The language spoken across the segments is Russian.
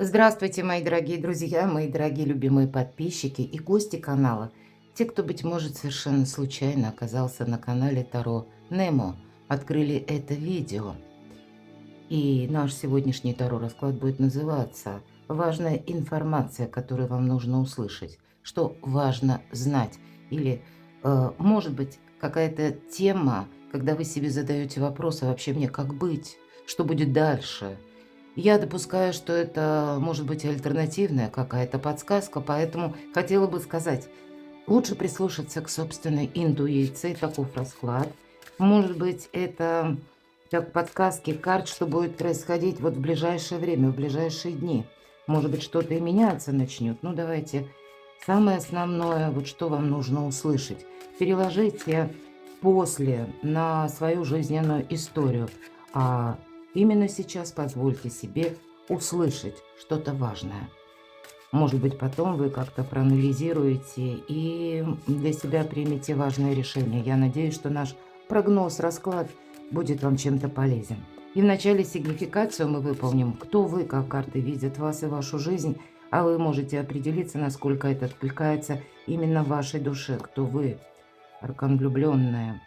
Здравствуйте, мои дорогие друзья, мои дорогие любимые подписчики и гости канала. Те, кто, быть может, совершенно случайно оказался на канале Таро Немо, открыли это видео. И наш сегодняшний Таро расклад будет называться «Важная информация, которую вам нужно услышать», что важно знать. Или, может быть, какая-то тема, когда вы себе задаете вопрос, а вообще мне как быть, что будет дальше. Я допускаю, что это может быть альтернативная какая-то подсказка, поэтому хотела бы сказать, лучше прислушаться к собственной интуиции, таков расклад. Может быть, это как подсказки карт, что будет происходить вот в ближайшее время, в ближайшие дни. Может быть, что-то и меняться начнет. Ну, давайте. Самое основное, вот что вам нужно услышать. Переложите после на свою жизненную историю. А именно сейчас позвольте себе услышать что-то важное. Может быть, потом вы как-то проанализируете и для себя примете важное решение. Я надеюсь, что наш прогноз, расклад будет вам чем-то полезен. И вначале сигнификацию мы выполним, кто вы, как карты видят вас и вашу жизнь, а вы можете определиться, насколько это откликается именно в вашей душе, кто вы, аркан влюбленная.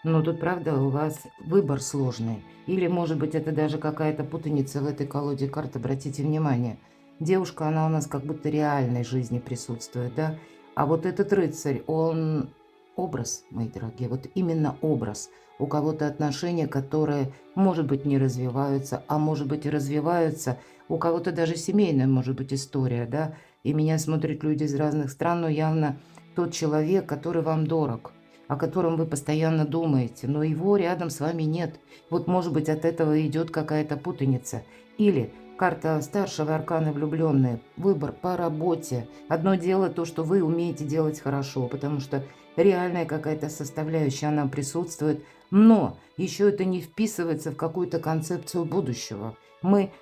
Но тут, правда, у вас выбор сложный. Или, может быть, это даже какая-то путаница в этой колоде карт. Обратите внимание. Девушка, она у нас как будто реальной жизни присутствует, да? А вот этот рыцарь, он образ, мои дорогие, вот именно образ. У кого-то отношения, которые, может быть, не развиваются, а может быть и развиваются. У кого-то даже семейная, может быть, история, да? И меня смотрят люди из разных стран, но явно тот человек, который вам дорог, о котором вы постоянно думаете, но его рядом с вами нет. Вот, может быть, от этого идет какая-то путаница. Или карта старшего аркана влюбленные. Выбор по работе. Одно дело то, что вы умеете делать хорошо, потому что реальная какая-то составляющая, она присутствует. Но еще это не вписывается в какую-то концепцию будущего. Мы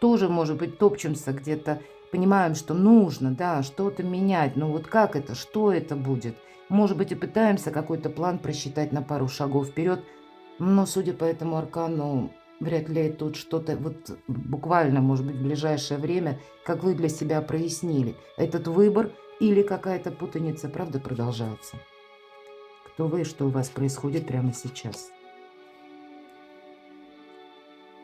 тоже, может быть, топчемся где-то, понимаем, что нужно, да, что-то менять. Но вот как это, что это будет? Может быть, и пытаемся какой-то план просчитать на пару шагов вперед, но, судя по этому аркану, вряд ли тут что-то вот буквально, может быть, в ближайшее время, как вы для себя прояснили. Этот выбор или какая-то путаница, правда, продолжается? Кто вы и что у вас происходит прямо сейчас?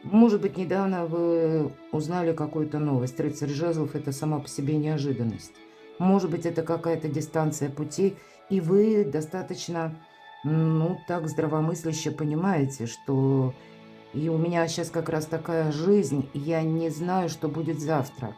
Может быть, недавно вы узнали какую-то новость. Рыцарь жезлов – это сама по себе неожиданность. Может быть, это какая-то дистанция пути, и вы достаточно, ну, так здравомысляще понимаете, что и у меня сейчас как раз такая жизнь, я не знаю, что будет завтра.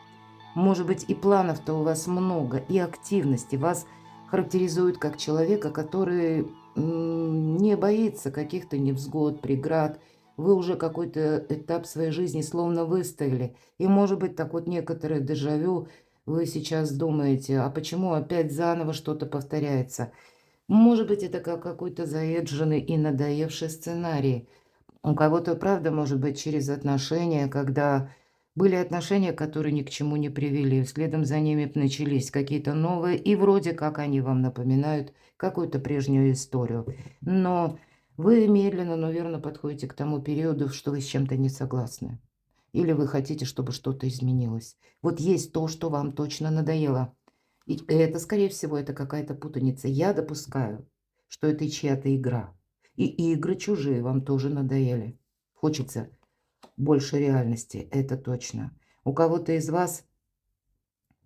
Может быть, и планов-то у вас много, и активности. Вас характеризуют как человека, который не боится каких-то невзгод, преград. Вы уже какой-то этап своей жизни словно выстояли. И, может быть, так вот некоторое дежавю вы сейчас думаете, а почему опять заново что-то повторяется? Может быть, это как какой-то заезженный и надоевший сценарий. У кого-то, правда, может быть, через отношения, когда были отношения, которые ни к чему не привели, следом за ними начались какие-то новые, и вроде как они вам напоминают какую-то прежнюю историю. Но вы медленно, но верно подходите к тому периоду, что вы с чем-то не согласны. Или вы хотите, чтобы что-то изменилось. Вот есть то, что вам точно надоело. И это, скорее всего, это какая-то путаница. Я допускаю, что это чья-то игра. И игры чужие вам тоже надоели. Хочется больше реальности, это точно. У кого-то из вас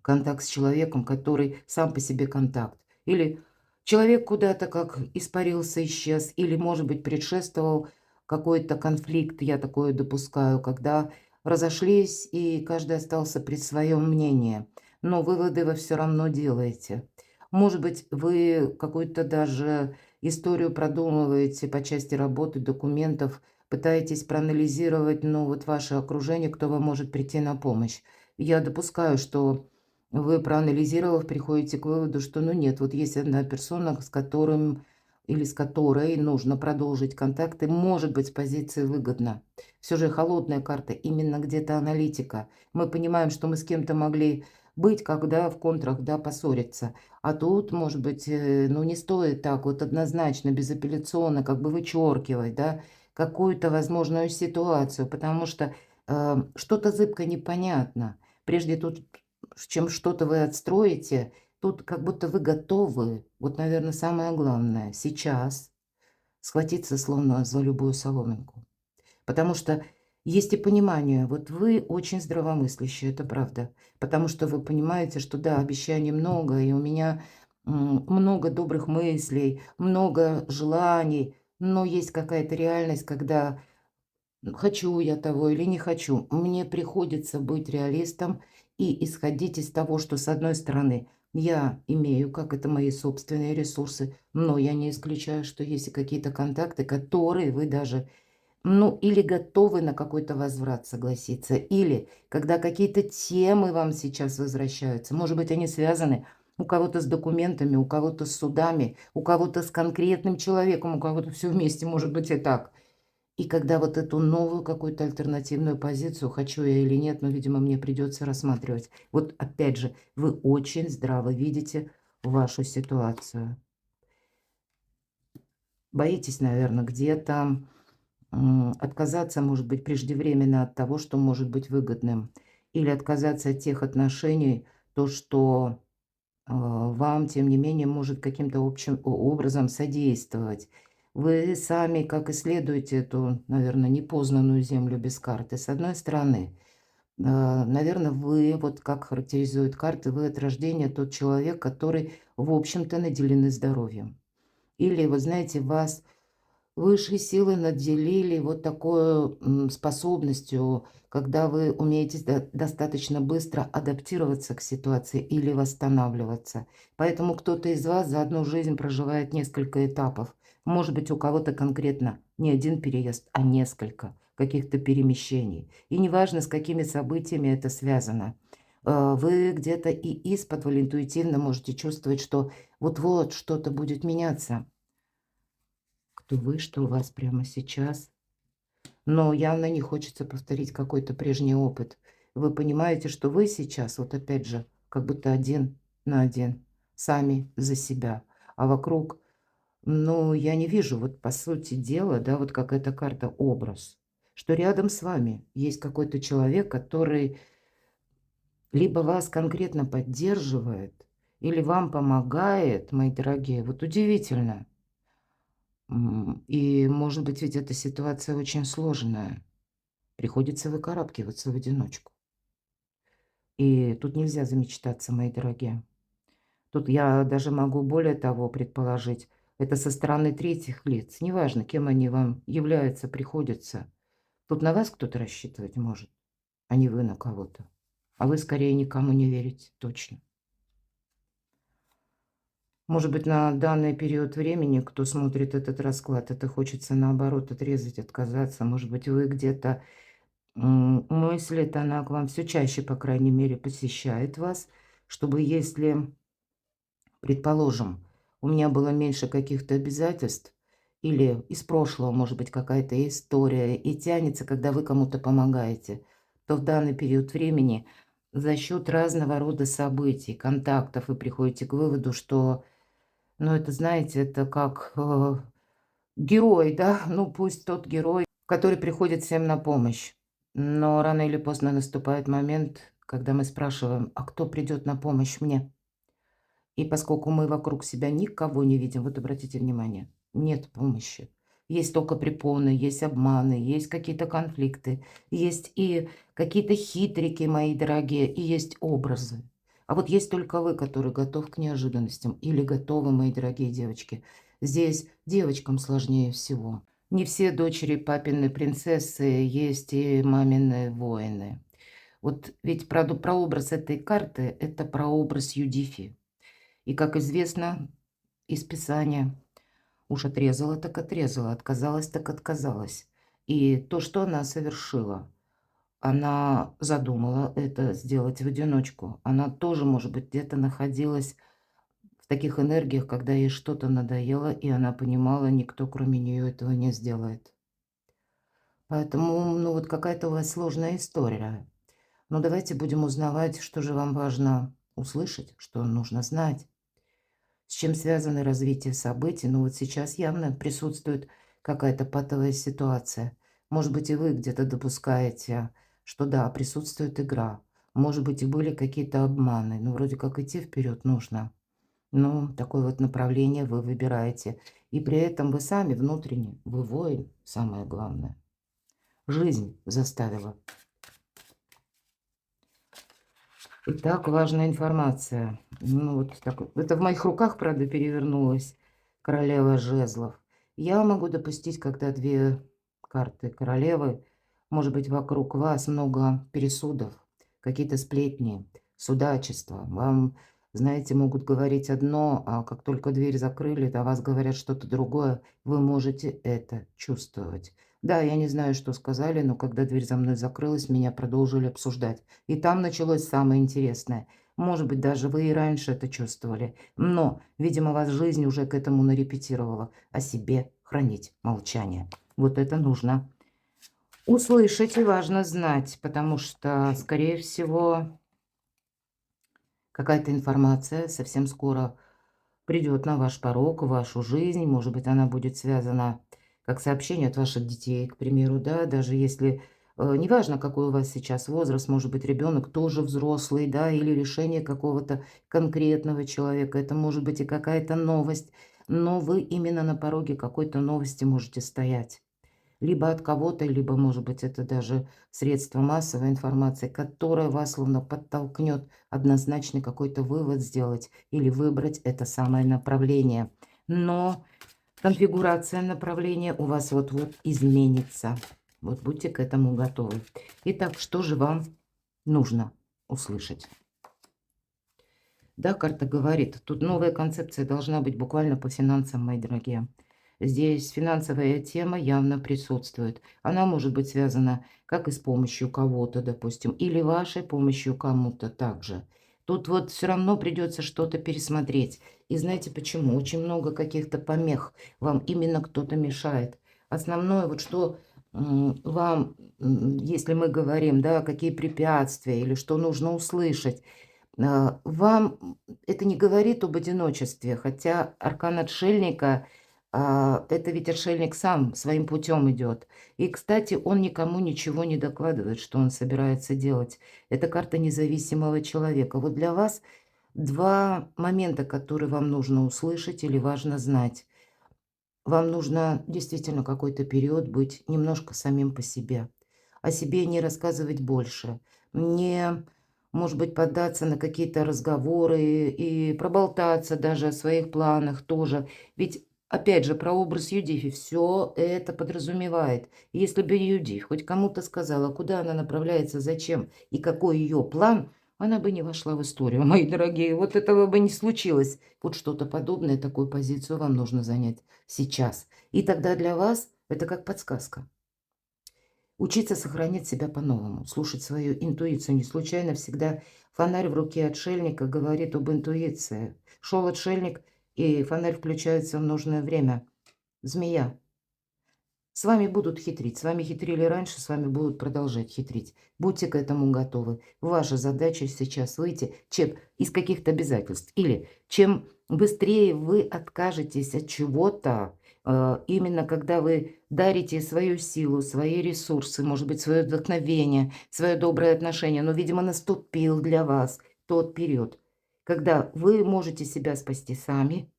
контакт с человеком, который сам по себе контакт. Или человек куда-то как испарился, исчез. Или, может быть, предшествовал какой-то конфликт, я такое допускаю, когда разошлись и каждый остался при своем мнении. Но выводы вы все равно делаете. Может быть, вы какую-то даже историю продумываете по части работы, документов, пытаетесь проанализировать, ну, вот ваше окружение, кто вам может прийти на помощь. Я допускаю, что вы, проанализировав, приходите к выводу, что, ну, нет, вот есть одна персона, с которым или с которой нужно продолжить контакты, может быть, с позиции выгодно. Все же холодная карта, именно где-то аналитика. Мы понимаем, что мы с кем-то могли быть, когда в контрах, да, поссориться. А тут, может быть, ну, не стоит так вот однозначно, безапелляционно как бы вычеркивать, да, какую-то возможную ситуацию, потому что что-то зыбко непонятно. прежде тут, чем что-то вы отстроите, тут как будто вы готовы, вот, наверное, самое главное, сейчас схватиться словно за любую соломинку. Потому что есть и понимание, вот вы очень здравомыслящие, это правда. Потому что вы понимаете, что да, обещаний много, и у меня много добрых мыслей, много желаний, но есть какая-то реальность, когда хочу я того или не хочу. Мне приходится быть реалистом и исходить из того, что, с одной стороны, я имею, как это мои собственные ресурсы, но я не исключаю, что есть и какие-то контакты, которые вы даже, ну, или готовы на какой-то возврат согласиться, или когда какие-то темы вам сейчас возвращаются, может быть, они связаны у кого-то с документами, у кого-то с судами, у кого-то с конкретным человеком, у кого-то все вместе, может быть, и так. И когда вот эту новую какую-то альтернативную позицию, хочу я или нет, но, видимо, мне придется рассматривать. Вот опять же, вы очень здраво видите вашу ситуацию. Боитесь, наверное, где-то отказаться, может быть, преждевременно от того, что может быть выгодным. Или отказаться от тех отношений, то, что вам, тем не менее, может каким-то общим образом содействовать. Вы сами как исследуете эту, наверное, непознанную землю без карты. С одной стороны, наверное, вы, вот как характеризуют карты, вы от рождения тот человек, который, в общем-то, наделены здоровьем. Или, вы знаете, вас высшие силы наделили вот такой способностью, когда вы умеете достаточно быстро адаптироваться к ситуации или восстанавливаться. Поэтому кто-то из вас за одну жизнь проживает несколько этапов. Может быть, у кого-то конкретно не один переезд, а несколько каких-то перемещений. И неважно, с какими событиями это связано. Вы где-то и исподволь интуитивно можете чувствовать, что вот-вот что-то будет меняться. Кто вы, что у вас прямо сейчас. Но явно не хочется повторить какой-то прежний опыт. Вы понимаете, что вы сейчас, вот опять же, как будто один на один, сами за себя. А вокруг, ну, я не вижу, вот по сути дела, да, вот как эта карта образ, что рядом с вами есть какой-то человек, который либо вас конкретно поддерживает, или вам помогает, мои дорогие. Вот удивительно. И, может быть, ведь эта ситуация очень сложная. Приходится выкарабкиваться в одиночку. И тут нельзя замечтаться, мои дорогие. Тут я даже могу более того предположить. Это со стороны третьих лиц. Неважно, кем они вам являются, приходится. Тут на вас кто-то рассчитывать может, а не вы на кого-то. А вы скорее никому не верите, точно. Может быть, на данный период времени, кто смотрит этот расклад, это хочется наоборот отрезать, отказаться. Может быть, вы где-то мысль эта, она к вам все чаще, по крайней мере, посещает вас, чтобы если, предположим, у меня было меньше каких-то обязательств, или из прошлого, может быть, какая-то история, и тянется, когда вы кому-то помогаете, то в данный период времени за счет разного рода событий, контактов вы приходите к выводу, что, ну, это, знаете, это как герой, да, ну, пусть тот герой, который приходит всем на помощь. Но рано или поздно наступает момент, когда мы спрашиваем, а кто придет на помощь мне? И поскольку мы вокруг себя никого не видим, вот обратите внимание, нет помощи. Есть только препоны, есть обманы, есть какие-то конфликты, есть и какие-то хитрики, мои дорогие, и есть образы. А вот есть только вы, который готов к неожиданностям или готовы, мои дорогие девочки. Здесь девочкам сложнее всего. Не все дочери папины принцессы, есть и мамины воины. Вот ведь прообраз этой карты – это прообраз Юдифи. И, как известно из Писания, уж отрезала так отрезала, отказалась так отказалась. И то, что она совершила, она задумала это сделать в одиночку. Она тоже, может быть, где-то находилась в таких энергиях, когда ей что-то надоело, и она понимала, никто кроме нее этого не сделает. Поэтому, ну вот какая-то у вас сложная история. Но давайте будем узнавать, что же вам важно услышать, что нужно знать. С чем связано развитие событий. Ну вот сейчас явно присутствует какая-то патовая ситуация. Может быть, и вы где-то допускаете, что да, присутствует игра. Может быть, и были какие-то обманы. Ну, вроде как идти вперед нужно. Ну, такое вот направление вы выбираете. И при этом вы сами внутренне, вы воин, самое главное. Жизнь заставила. Итак, важная информация. Ну, вот так, это в моих руках, правда, перевернулась королева жезлов. Я могу допустить, когда две карты королевы, может быть, вокруг вас много пересудов, какие-то сплетни, судачества. Вам, знаете, могут говорить одно, а как только дверь закрыли, до вас говорят что-то другое, вы можете это чувствовать. Да, я не знаю, что сказали, но когда дверь за мной закрылась, меня продолжили обсуждать. И там началось самое интересное. Может быть, даже вы и раньше это чувствовали. Но, видимо, вас жизнь уже к этому нарепетировала. О себе хранить молчание. Вот это нужно услышать и важно знать, потому что, скорее всего, какая-то информация совсем скоро придет на ваш порог, в вашу жизнь. Может быть, она будет связана как сообщение от ваших детей, к примеру, да, даже если, неважно, какой у вас сейчас возраст, может быть, ребенок тоже взрослый, да, или решение какого-то конкретного человека, это может быть и какая-то новость, но вы именно на пороге какой-то новости можете стоять. Либо от кого-то, либо, может быть, это даже средство массовой информации, которое вас словно подтолкнет однозначно какой-то вывод сделать или выбрать это самое направление. Но конфигурация направления у вас вот-вот изменится. Вот будьте к этому готовы. Итак, что же вам нужно услышать? Да, карта говорит, тут новая концепция должна быть буквально по финансам, мои дорогие. Здесь финансовая тема явно присутствует. Она может быть связана как и с помощью кого-то, допустим, или вашей помощью кому-то также. Тут вот все равно придется что-то пересмотреть. И знаете почему? Очень много каких-то помех. Вам именно кто-то мешает. Основное, вот что вам, если мы говорим, да, какие препятствия или что нужно услышать, вам это не говорит об одиночестве, хотя аркан отшельника, это ведь отшельник сам своим путем идет. И, кстати, он никому ничего не докладывает, что он собирается делать. Это карта независимого человека. Вот для вас два момента, которые вам нужно услышать или важно знать. Вам нужно действительно какой-то период быть немножко самим по себе. О себе не рассказывать больше, не, может быть, поддаться на какие-то разговоры и проболтаться даже о своих планах тоже. Ведь, опять же, про образ Юдифи все это подразумевает. Если бы Юдифь хоть кому-то сказала, куда она направляется, зачем и какой ее план, она бы не вошла в историю, мои дорогие. Вот этого бы не случилось. Вот что-то подобное, такую позицию вам нужно занять сейчас. И тогда для вас это как подсказка. Учиться сохранять себя по-новому, слушать свою интуицию. Не случайно всегда фонарь в руке отшельника говорит об интуиции. Шел отшельник, и фонарь включается в нужное время. Змея. С вами будут хитрить. С вами хитрили раньше, с вами будут продолжать хитрить. Будьте к этому готовы. Ваша задача сейчас выйти из каких-то обязательств. Или чем быстрее вы откажетесь от чего-то, именно когда вы дарите свою силу, свои ресурсы, может быть, свое вдохновение, свое доброе отношение, но, видимо, наступил для вас тот период, когда вы можете себя спасти сами,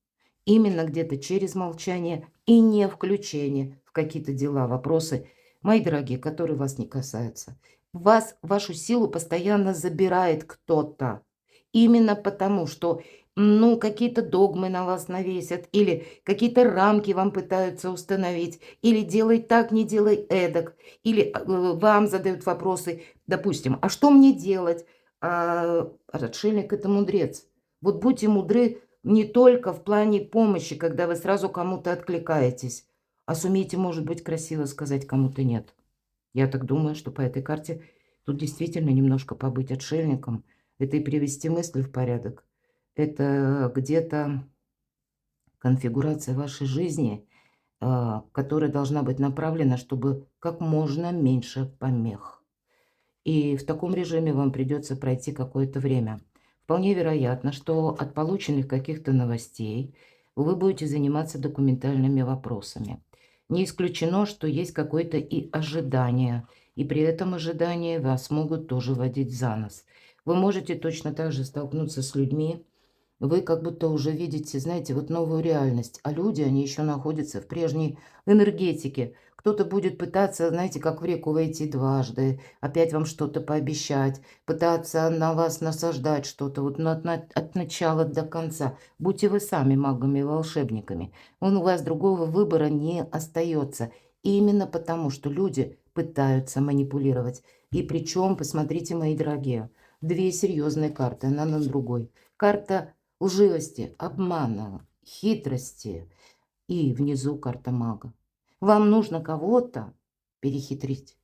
именно где-то через молчание и не включение в какие-то дела, вопросы, мои дорогие, которые вас не касаются. Вас, вашу силу постоянно забирает кто-то. Именно потому, что ну, какие-то догмы на вас навесят, или какие-то рамки вам пытаются установить, или делай так, не делай эдак, или вам задают вопросы, допустим, а что мне делать? Отшельник– это мудрец. Вот будьте мудры не только в плане помощи, когда вы сразу кому-то откликаетесь, а сумейте, может быть, красиво сказать кому-то «нет». Я так думаю, что по этой карте тут действительно немножко побыть отшельником. Это и привести мысли в порядок. Это где-то конфигурация вашей жизни, которая должна быть направлена, чтобы как можно меньше помех. И в таком режиме вам придется пройти какое-то время. Вполне вероятно, что от полученных каких-то новостей вы будете заниматься документальными вопросами. Не исключено, что есть какое-то и ожидание, и при этом ожидании вас могут тоже водить за нос. Вы можете точно так же столкнуться с людьми. Вы как будто уже видите, знаете, вот новую реальность, а люди, они еще находятся в прежней энергетике. Кто-то будет пытаться, знаете, как в реку войти дважды, опять вам что-то пообещать, пытаться на вас насаждать что-то вот от начала до конца. Будьте вы сами магами и волшебниками. У вас другого выбора не остается. Именно потому, что люди пытаются манипулировать. И причем, посмотрите, мои дорогие, две серьезные карты, одна на другой. Карта лживости, обмана, хитрости и внизу карта мага. Вам нужно кого-то перехитрить.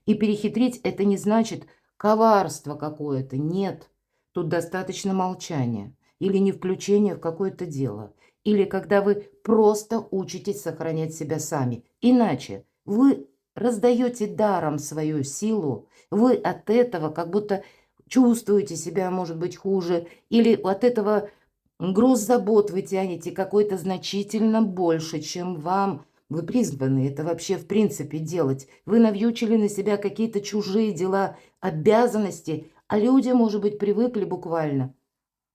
И перехитрить это не значит коварство какое-то, нет. Тут достаточно молчания или не включения в какое-то дело. Или когда вы просто учитесь сохранять себя сами. Иначе вы раздаете даром свою силу, вы от этого как будто чувствуете себя, может быть, хуже, или от этого груз забот вы тянете какой-то значительно больше, чем вам вы призваны это вообще в принципе делать. Вы навьючили на себя какие-то чужие дела, обязанности, а люди, может быть, привыкли буквально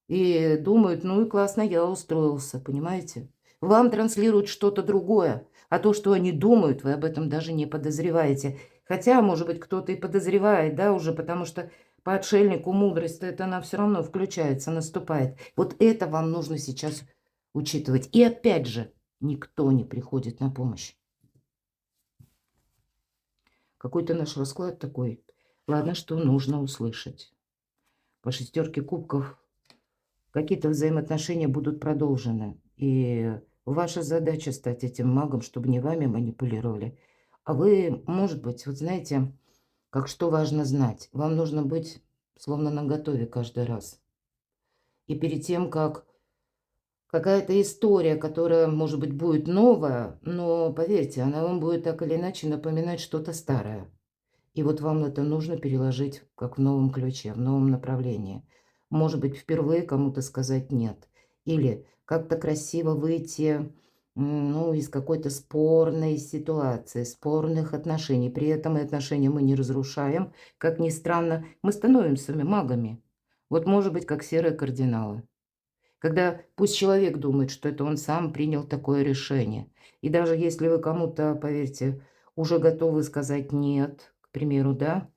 и думают, ну и классно, я устроился, понимаете? Вам транслируют что-то другое, а то, что они думают, вы об этом даже не подозреваете. Хотя, может быть, кто-то и подозревает, да, уже, потому что по отшельнику мудрость, это она все равно включается, наступает. Вот это вам нужно сейчас учитывать. И опять же, никто не приходит на помощь. Какой-то наш расклад такой. Ладно, что нужно услышать. По шестерке кубков какие-то взаимоотношения будут продолжены. И ваша задача стать этим магом, чтобы не вами манипулировали. А вы, может быть, вот знаете, как что важно знать. Вам нужно быть словно наготове каждый раз. И перед тем, как какая-то история, которая, может быть, будет новая, но, поверьте, она вам будет так или иначе напоминать что-то старое. И вот вам это нужно переложить как в новом ключе, в новом направлении. Может быть, впервые кому-то сказать «нет». Или как-то красиво выйти ну, из какой-то спорной ситуации, спорных отношений. При этом и отношения мы не разрушаем. Как ни странно, мы становимся магами. Вот может быть, как серые кардиналы. Когда пусть человек думает, что это он сам принял такое решение. И даже если вы кому-то, поверьте, уже готовы сказать «нет», к примеру, да,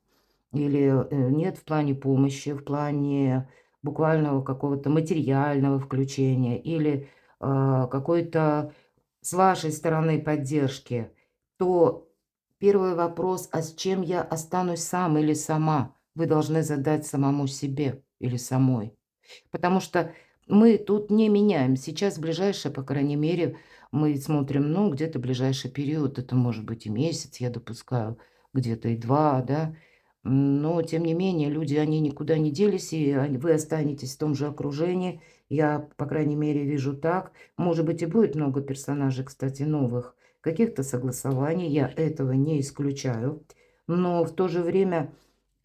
или «нет» в плане помощи, в плане буквального какого-то материального включения, или какой-то с вашей стороны поддержки, то первый вопрос, а с чем я останусь сам или сама, вы должны задать самому себе или самой. Потому что мы тут не меняем. Сейчас ближайшее, по крайней мере, мы смотрим, ну, где-то ближайший период, это может быть и месяц, я допускаю, где-то и 2, да. Но, тем не менее, люди, они никуда не делись, и вы останетесь в том же окружении. Я, по крайней мере, вижу так. Может быть, и будет много персонажей, кстати, новых, каких-то согласований, я этого не исключаю. Но в то же время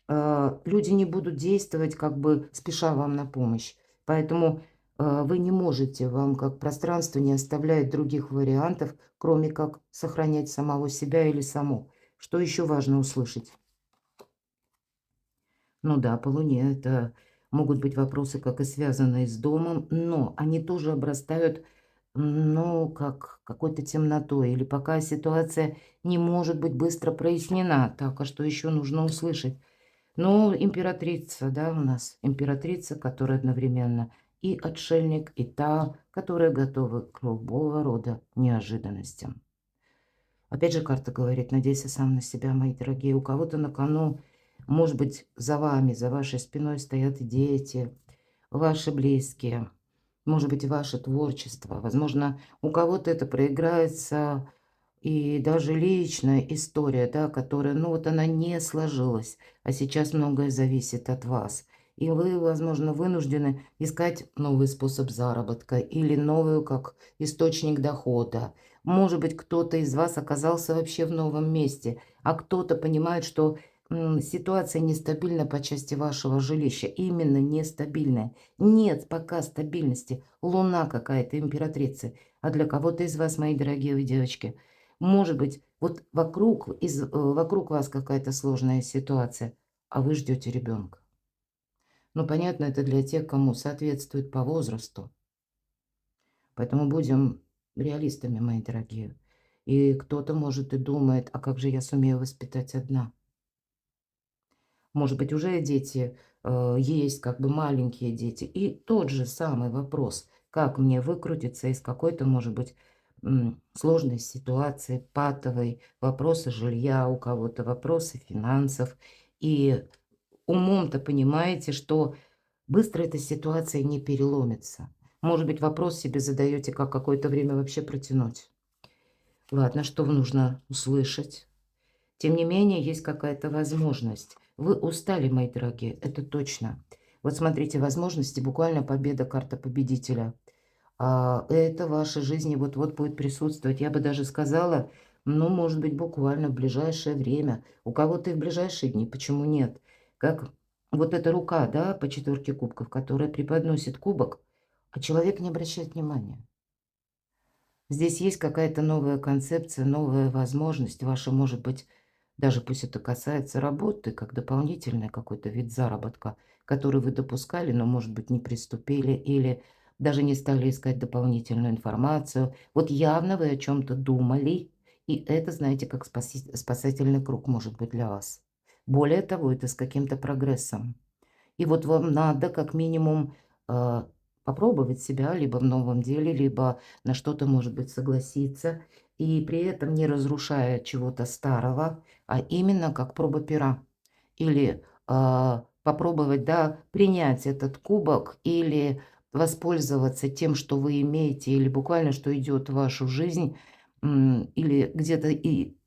люди не будут действовать, как бы спеша вам на помощь. Поэтому вы не можете, вам как пространство не оставляет других вариантов, кроме как сохранять самого себя или саму. Что еще важно услышать? Ну да, по Луне это могут быть вопросы, как и связанные с домом, но они тоже обрастают, ну, как какой-то темнотой. Или пока ситуация не может быть быстро прояснена. Так, а что еще нужно услышать? Ну, императрица, да, у нас императрица, которая одновременно и отшельник, и та, которая готова к любого рода неожиданностям. Опять же, карта говорит, надейся сам на себя, мои дорогие. У кого-то на кону, может быть, за вами, за вашей спиной стоят дети, ваши близкие, может быть, ваше творчество. Возможно, у кого-то это проиграется и даже личная история, да, которая, ну вот она не сложилась, а сейчас многое зависит от вас. И вы, возможно, вынуждены искать новый способ заработка или новую как источник дохода. Может быть, кто-то из вас оказался вообще в новом месте, а кто-то понимает, что ситуация нестабильна по части вашего жилища. Именно нестабильная. Нет пока стабильности. Луна какая-то, императрица. А для кого-то из вас, мои дорогие девочки, может быть, вот вокруг вас какая-то сложная ситуация, а вы ждете ребенка. Ну, понятно, это для тех, кому соответствует по возрасту. Поэтому будем реалистами, мои дорогие. И кто-то, может, и думает, а как же я сумею воспитать одна? Может быть, уже дети есть, как бы маленькие дети. И тот же самый вопрос, как мне выкрутиться из какой-то, может быть, сложной ситуации, патовой, вопросы жилья у кого-то, вопросы финансов. И умом-то понимаете, что быстро эта ситуация не переломится. Может быть, вопрос себе задаете, как какое-то время вообще протянуть. Ладно, что нужно услышать? Тем не менее, есть какая-то возможность. Вы устали, мои дорогие, это точно. Вот смотрите, возможности, буквально победа, карта победителя. Это в вашей жизни вот-вот будет присутствовать. Я бы даже сказала, ну, может быть, буквально в ближайшее время. У кого-то и в ближайшие дни, почему нет? Как вот эта рука, да, по четверке кубков, которая преподносит кубок, а человек не обращает внимания. Здесь есть какая-то новая концепция, новая возможность ваша, может быть, даже пусть это касается работы, как дополнительный какой-то вид заработка, который вы допускали, но, может быть, не приступили или даже не стали искать дополнительную информацию. Вот явно вы о чем-то думали, и это, знаете, как спасательный круг может быть для вас. Более того, это с каким-то прогрессом. И вот вам надо как минимум, а, попробовать себя либо в новом деле, либо на что-то, может быть, согласиться, и при этом не разрушая чего-то старого, а именно как проба пера. Или, попробовать, да, принять этот кубок или воспользоваться тем, что вы имеете, или буквально что идет в вашу жизнь, или где-то и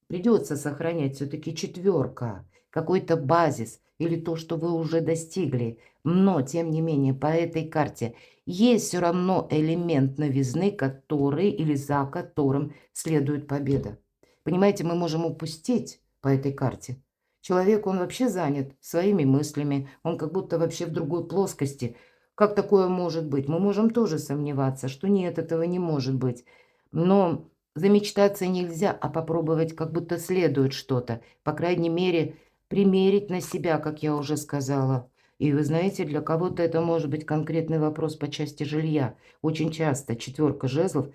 придется сохранять все-таки четверка, какой-то базис или то, что вы уже достигли. Но, тем не менее, по этой карте есть все равно элемент новизны, который или за которым следует победа. Понимаете, мы можем упустить по этой карте. Человек, он вообще занят своими мыслями, он как будто вообще в другой плоскости. Как такое может быть? Мы можем тоже сомневаться, что нет, этого не может быть. Но замечтаться нельзя, а попробовать как будто следует что-то. По крайней мере, примерить на себя, как я уже сказала. И вы знаете, для кого-то это может быть конкретный вопрос по части жилья. Очень часто четверка жезлов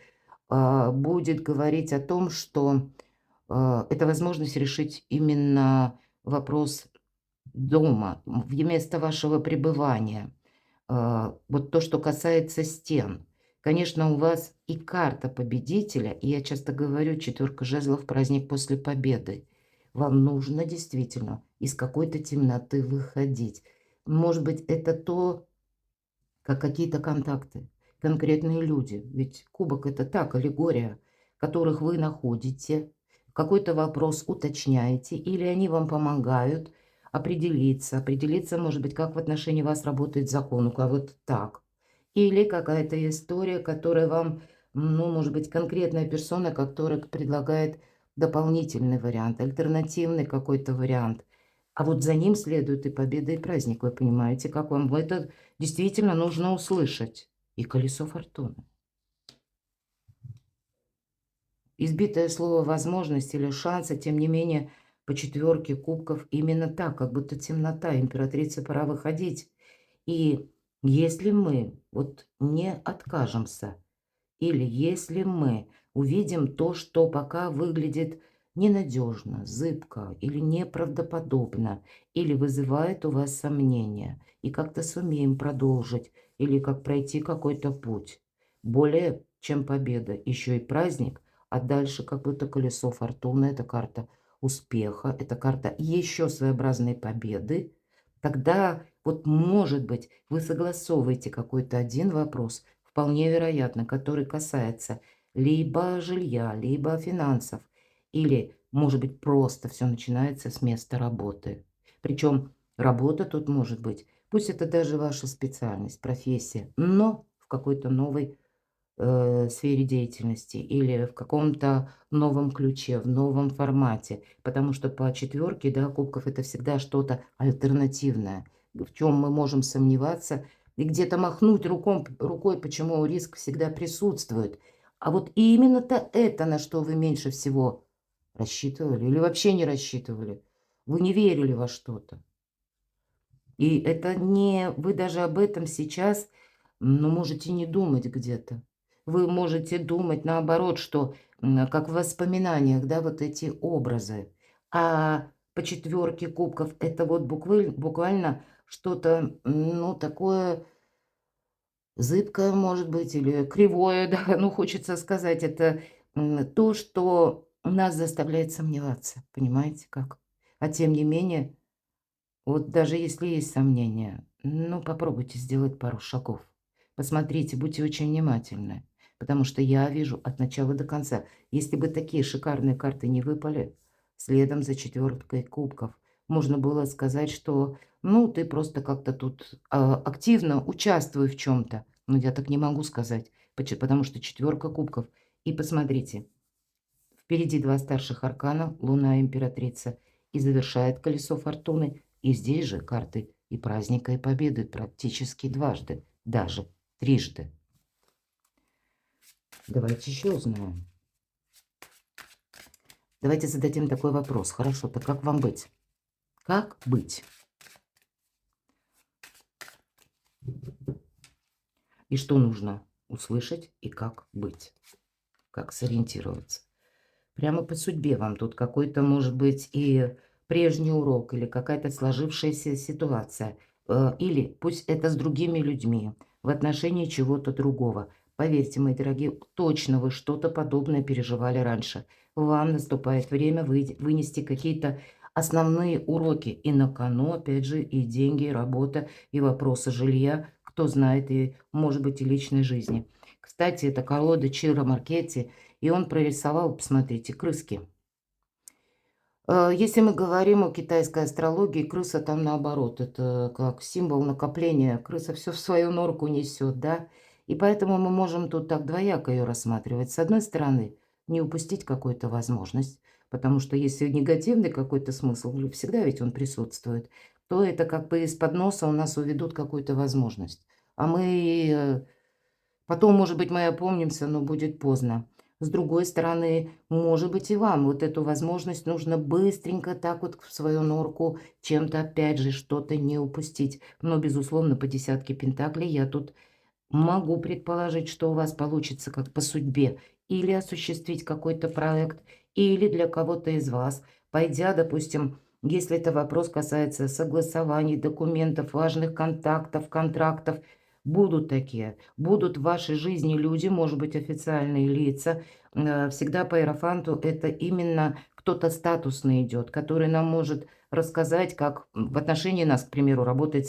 будет говорить о том, что это возможность решить именно вопрос дома, места вашего пребывания. Вот то, что касается стен. Конечно, у вас и карта победителя, и я часто говорю, четверка жезлов – праздник после победы. Вам нужно действительно из какой-то темноты выходить. Может быть, это то, как какие-то контакты, конкретные люди. Ведь кубок – это так, аллегория, которых вы находите, какой-то вопрос уточняете, или они вам помогают определиться. Определиться, может быть, как в отношении вас работает закон, у кого-то так. Или какая-то история, которая вам, ну, может быть, конкретная персона, которая предлагает дополнительный вариант, альтернативный какой-то вариант. А вот за ним следует и победа, и праздник, вы понимаете, как вам это действительно нужно услышать. И колесо фортуны. Избитое слово «возможность» или «шансы», тем не менее, по четверке кубков именно так, как будто темнота, императрице пора выходить. И если мы вот не откажемся, или если мы увидим то, что пока выглядит ненадежно, зыбко или неправдоподобно, или вызывает у вас сомнения, и как-то сумеем продолжить, или как пройти какой-то путь. Более чем победа, еще и праздник, а дальше как будто колесо фортуны, это карта успеха, это карта еще своеобразной победы. Тогда вот, может быть, вы согласовываете какой-то один вопрос, вполне вероятно, который касается либо жилья, либо финансов, или, может быть, просто все начинается с места работы. Причем работа тут может быть, пусть это даже ваша специальность, профессия, но в какой-то новой сфере деятельности или в каком-то новом ключе, в новом формате. Потому что по четверке, да, кубков это всегда что-то альтернативное, в чем мы можем сомневаться и где-то махнуть рукой, почему риск всегда присутствует. А вот именно-то это, на что вы меньше всего рассчитывали или вообще не рассчитывали. Вы не верили во что-то. И это не... Вы даже об этом сейчас, ну, можете не думать где-то. Вы можете думать наоборот, что как в воспоминаниях, да, вот эти образы. А по четверке кубков это вот буквально что-то, ну, такое зыбкое, может быть, или кривое, да, ну, хочется сказать, это то, что нас заставляет сомневаться, понимаете как? А тем не менее, вот даже если есть сомнения, ну, попробуйте сделать пару шагов. Посмотрите, будьте очень внимательны, потому что я вижу от начала до конца. Если бы такие шикарные карты не выпали, следом за четверкой кубков, можно было сказать, что, ну, ты просто как-то тут активно участвуй в чем-то. Но я так не могу сказать, потому что четверка кубков. И посмотрите, впереди два старших аркана, Луна императрица, и завершает колесо фортуны. И здесь же карты и праздника, и победы практически дважды, даже трижды. Давайте еще узнаем. Давайте зададим такой вопрос. Хорошо, так как вам быть? Как быть? И что нужно услышать, и как быть? Как сориентироваться? Прямо по судьбе вам тут какой-то, может быть, и прежний урок, или какая-то сложившаяся ситуация. Или пусть это с другими людьми, в отношении чего-то другого. Поверьте, мои дорогие, точно вы что-то подобное переживали раньше. Вам наступает время вынести какие-то основные уроки. И на кону, опять же, и деньги, и работа, и вопросы жилья, кто знает, и, может быть, и личной жизни. Кстати, это колода Чиро Маркетти, и он прорисовал, посмотрите, крыски. Если мы говорим о китайской астрологии, крыса там наоборот. Это как символ накопления. Крыса все в свою норку несет, да? И поэтому мы можем тут так двояко ее рассматривать. С одной стороны, не упустить какую-то возможность, потому что если негативный какой-то смысл, всегда ведь он присутствует, то это как бы из-под носа у нас уведут какую-то возможность. А мы потом, может быть, мы опомнимся, но будет поздно. С другой стороны, может быть, и вам вот эту возможность нужно быстренько так вот в свою норку чем-то, опять же, что-то не упустить. Но, безусловно, по десятке пентаклей я тут могу предположить, что у вас получится как по судьбе или осуществить какой-то проект, или для кого-то из вас, пойдя, допустим, если это вопрос касается согласований, документов, важных контактов, контрактов, будут такие. Будут в вашей жизни люди, может быть, официальные лица. Всегда по иерофанту это именно кто-то статусный идет, который нам может рассказать, как в отношении нас, к примеру, работает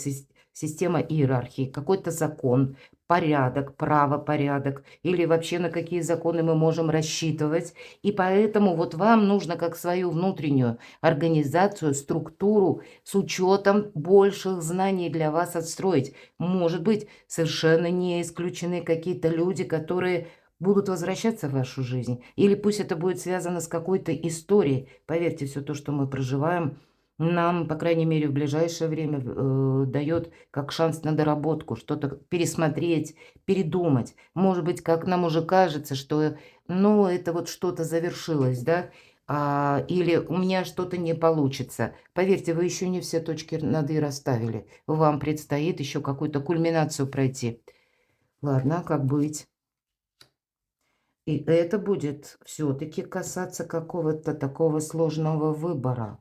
система иерархии, какой-то закон, порядок, правопорядок, или вообще на какие законы мы можем рассчитывать. И поэтому вот вам нужно как свою внутреннюю организацию, структуру с учетом больших знаний для вас отстроить. Может быть, совершенно не исключены какие-то люди, которые будут возвращаться в вашу жизнь. Или пусть это будет связано с какой-то историей. Поверьте, все то, что мы проживаем, нам, по крайней мере, в ближайшее время дает как шанс на доработку, что-то пересмотреть, передумать. Может быть, как нам уже кажется, что, ну, это вот что-то завершилось, да, или у меня что-то не получится. Поверьте, вы еще не все точки над «и» расставили. Вам предстоит еще какую-то кульминацию пройти. Ладно, как быть? И это будет все-таки касаться какого-то такого сложного выбора.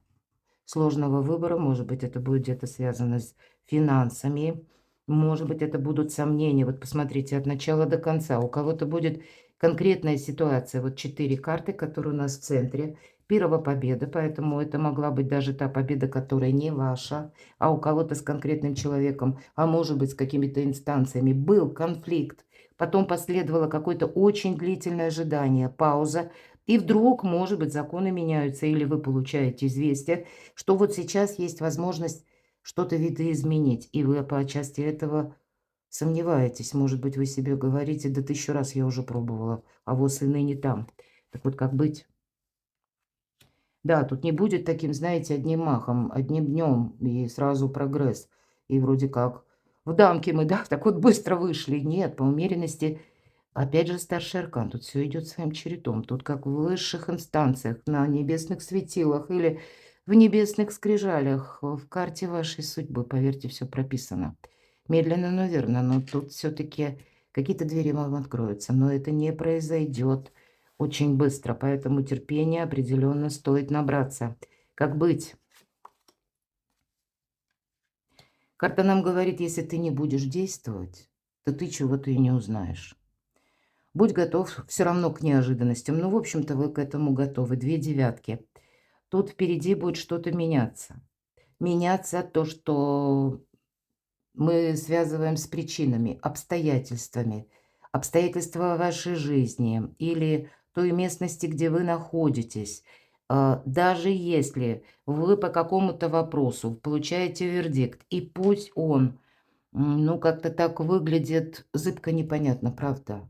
Сложного выбора, может быть, это будет где-то связано с финансами, может быть, это будут сомнения. Вот посмотрите, от начала до конца. У кого-то будет конкретная ситуация. Вот 4 карты, которые у нас в центре. Первая победа, поэтому это могла быть даже та победа, которая не ваша, а у кого-то с конкретным человеком, а может быть, с какими-то инстанциями. Был конфликт, потом последовало какое-то очень длительное ожидание, пауза, и вдруг, может быть, законы меняются, или вы получаете известие, что вот сейчас есть возможность что-то видоизменить, и вы по части этого сомневаетесь. Может быть, вы себе говорите: да 1000 раз я уже пробовала, а вот и ныне там. Так вот, как быть? Да, тут не будет таким, знаете, одним махом, одним днем, и сразу прогресс. И вроде как в дамки мы, да, так вот быстро вышли. Нет, по умеренности, опять же, старший аркан. Тут все идет своим чередом. Тут как в высших инстанциях, на небесных светилах или В небесных скрижалях, в карте вашей судьбы, поверьте, все прописано. Медленно, но верно, но тут все-таки какие-то двери вам откроются, но это не произойдет очень быстро, поэтому терпения определенно стоит набраться. Как быть? Карта нам говорит, если ты не будешь действовать, то ты чего-то и не узнаешь. Будь готов все равно к неожиданностям. Ну, в общем-то, вы к этому готовы. 2 девятки. Тут впереди будет что-то меняться. Меняться то, что мы связываем с причинами, обстоятельствами. Обстоятельства вашей жизни или той местности, где вы находитесь. Даже если вы по какому-то вопросу получаете вердикт, и пусть он, ну, как-то так выглядит зыбко непонятно, правда?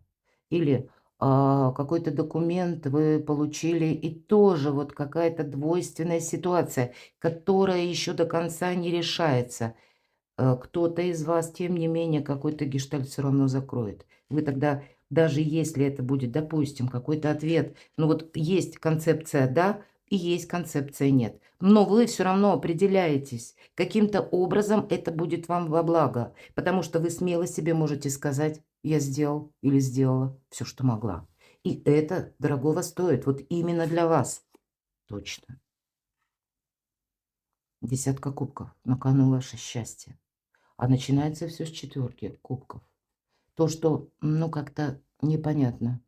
Или какой-то документ вы получили, и тоже вот какая-то двойственная ситуация, которая еще до конца не решается. Кто-то из вас, тем не менее, какой-то гештальт все равно закроет. Вы тогда, даже если это будет, допустим, какой-то ответ, ну вот есть концепция «да» и есть концепция «нет», но вы все равно определяетесь, каким-то образом это будет вам во благо, потому что вы смело себе можете сказать «я сделал или сделала все, что могла». И это дорогого стоит, вот именно для вас. Точно. Десятка кубков. На кону ваше счастье. А начинается все с четверки кубков. То, что, ну, как-то непонятно,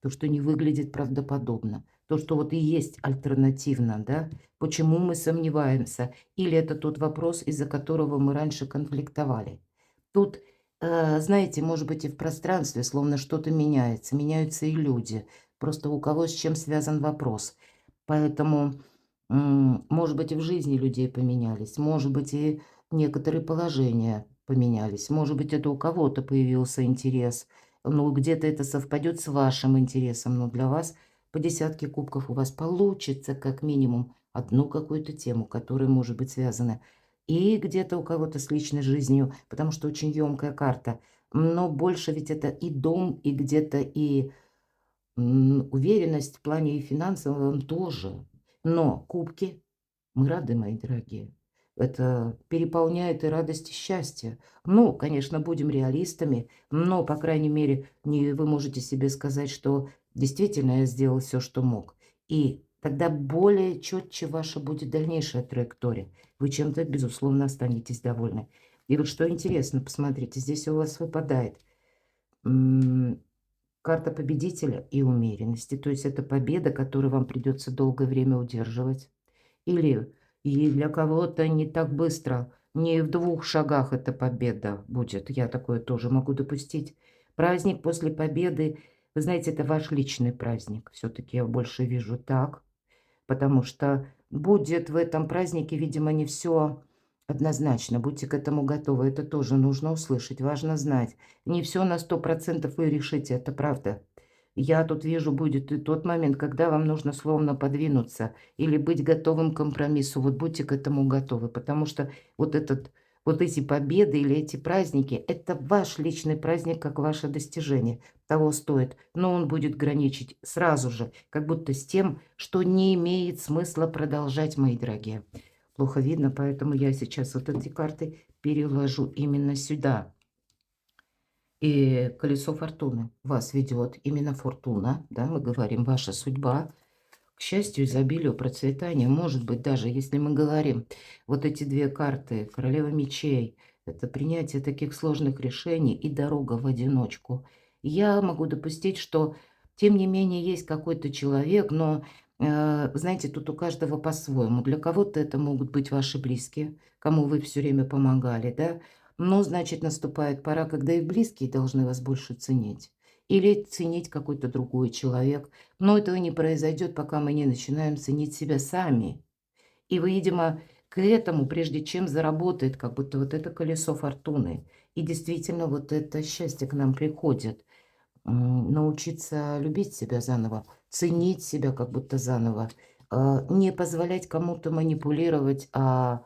то, что не выглядит правдоподобно, то, что вот и есть альтернативно, да, почему мы сомневаемся, или это тот вопрос, из-за которого мы раньше конфликтовали. Тут, знаете, может быть, и в пространстве словно что-то меняется, меняются и люди, просто у кого с чем связан вопрос. Поэтому, может быть, и в жизни людей поменялись, может быть, и некоторые положения поменялись. Может быть, это у кого-то появился интерес. Ну, где-то это совпадет с вашим интересом, но для вас по десятке кубков у вас получится как минимум одну какую-то тему, которая может быть связана и где-то у кого-то с личной жизнью, потому что очень емкая карта. Но больше ведь это и дом, и где-то и уверенность в плане и финансовом тоже. Но кубки мы рады, мои дорогие. Это переполняет и радость, и счастье. Ну, конечно, будем реалистами, но, по крайней мере, не, вы можете себе сказать, что действительно я сделал все, что мог. И тогда более четче ваша будет дальнейшая траектория. Вы чем-то, безусловно, останетесь довольны. И вот что интересно, посмотрите, здесь у вас выпадает карта победителя и умеренности. То есть это победа, которую вам придется долгое время удерживать. Или и для кого-то не так быстро, не в 2 шагах эта победа будет. Я такое тоже могу допустить. Праздник после победы, вы знаете, это ваш личный праздник. Все-таки я больше вижу так, потому что будет в этом празднике, видимо, не все однозначно. Будьте к этому готовы. Это тоже нужно услышать, важно знать. Не все на 100% вы решите, это правда. Я тут вижу, будет и тот момент, когда вам нужно словно подвинуться или быть готовым к компромиссу. Вот будьте к этому готовы, потому что вот эти победы или эти праздники – это ваш личный праздник, как ваше достижение. Того стоит. Но он будет граничить сразу же, как будто с тем, что не имеет смысла продолжать, мои дорогие. Плохо видно, поэтому я сейчас вот эти карты переложу именно сюда. И колесо фортуны вас ведет именно фортуна, да, мы говорим, ваша судьба, к счастью, изобилию, процветанию. Может быть, даже если мы говорим, вот эти 2 карты, королева мечей, это принятие таких сложных решений и дорога в одиночку. Я могу допустить, что, тем не менее, есть какой-то человек, но, знаете, тут у каждого по-своему. Для кого-то это могут быть ваши близкие, кому вы все время помогали, да, но, значит, наступает пора, когда и близкие должны вас больше ценить. Или ценить какой-то другой человек. Но этого не произойдет, пока мы не начинаем ценить себя сами. И вы, видимо, к этому, прежде чем заработает, как будто вот это колесо фортуны. И действительно, вот это счастье к нам приходит. Научиться любить себя заново, ценить себя как будто заново. Не позволять кому-то манипулировать, а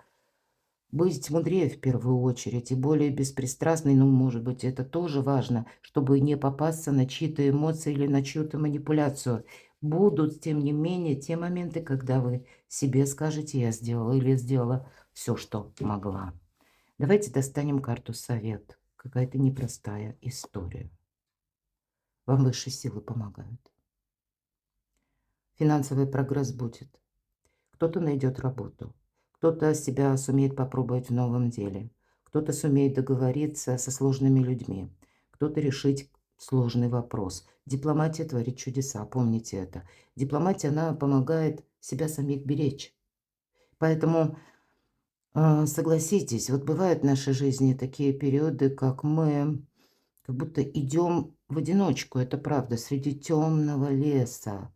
быть мудрее в первую очередь и более беспристрастной, ну, может быть, это тоже важно, чтобы не попасться на чьи-то эмоции или на чью-то манипуляцию. Будут, тем не менее, те моменты, когда вы себе скажете: я сделала или сделала все, что могла. Давайте достанем карту совет. Какая-то непростая история. Вам высшие силы помогают. Финансовый прогресс будет. Кто-то найдет работу, кто-то себя сумеет попробовать в новом деле, кто-то сумеет договориться со сложными людьми, кто-то решить сложный вопрос. Дипломатия творит чудеса, помните это. Дипломатия, она помогает себя самих беречь. Поэтому согласитесь, вот бывают в нашей жизни такие периоды, как мы как будто идем в одиночку, это правда, среди темного леса.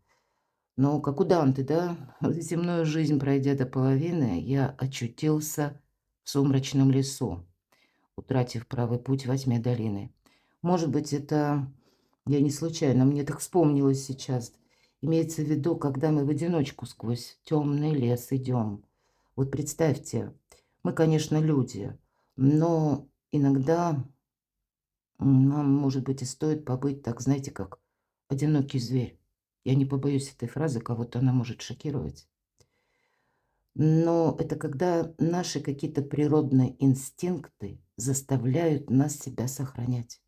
Но как у Данте, да, земную жизнь пройдя до половины, я очутился в сумрачном лесу, утратив правый путь во тьме долины. Может быть, это я не случайно, мне так вспомнилось сейчас. Имеется в виду, когда мы в одиночку сквозь темный лес идем. Вот представьте, мы, конечно, люди, но иногда нам, может быть, и стоит побыть так, знаете, как одинокий зверь. Я не побоюсь этой фразы, кого-то она может шокировать. Но это когда наши какие-то природные инстинкты заставляют нас себя сохранять.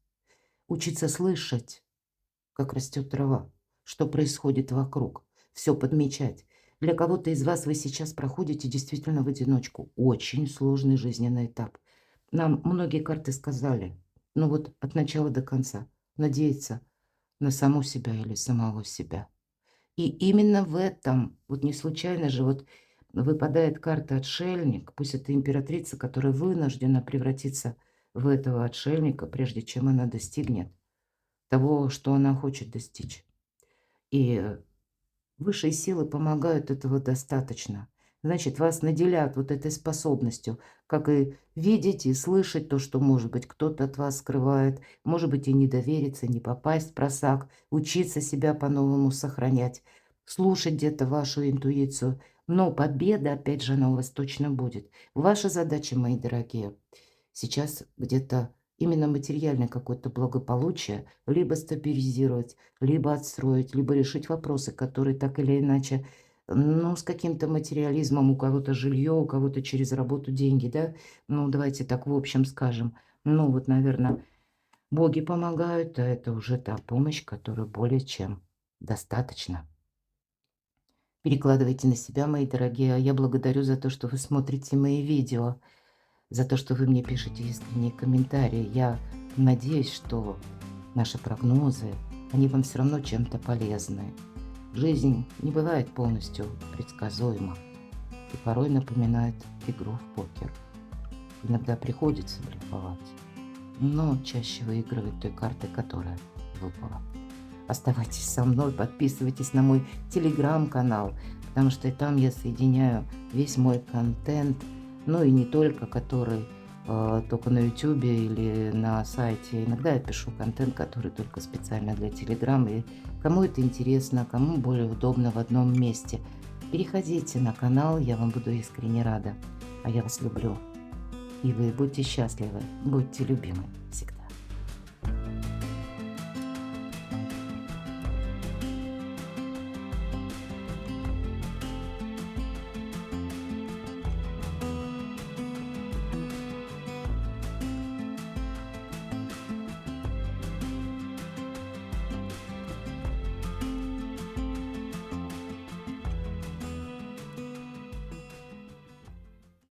Учиться слышать, как растет трава, что происходит вокруг, все подмечать. Для кого-то из вас вы сейчас проходите действительно в одиночку. Очень сложный жизненный этап. Нам многие карты сказали, ну вот от начала до конца, надеяться на саму себя или самого себя. И именно в этом, вот не случайно же вот выпадает карта отшельник, пусть это императрица, которая вынуждена превратиться в этого отшельника, прежде чем она достигнет того, что она хочет достичь. И высшие силы помогают, этого достаточно. Значит, вас наделят вот этой способностью, как и видеть и слышать то, что, может быть, кто-то от вас скрывает, может быть, и не довериться, не попасть в просак, учиться себя по-новому сохранять, слушать где-то вашу интуицию. Но победа, опять же, она у вас точно будет. Ваша задача, мои дорогие, сейчас где-то именно материальное какое-то благополучие либо стабилизировать, либо отстроить, либо решить вопросы, которые так или иначе, ну, с каким-то материализмом, у кого-то жилье, у кого-то через работу деньги, да, ну, давайте так в общем скажем. Ну, вот, наверное, боги помогают, а это уже та помощь, которую более чем достаточно. Перекладывайте на себя, мои дорогие, а я благодарю за то, что вы смотрите мои видео, за то, что вы мне пишете искренние комментарии. Я надеюсь, что наши прогнозы, они вам все равно чем-то полезны. Жизнь не бывает полностью предсказуема и порой напоминает игру в покер. Иногда приходится блефовать, но чаще выигрывать той картой, которая выпала. Оставайтесь со мной, подписывайтесь на мой телеграм-канал, потому что и там я соединяю весь мой контент, ну и не только, который только на YouTube или на сайте. Иногда я пишу контент, который только специально для Telegram. И кому это интересно, кому более удобно в одном месте, переходите на канал, я вам буду искренне рада. А я вас люблю. И вы будьте счастливы, будьте любимы всегда.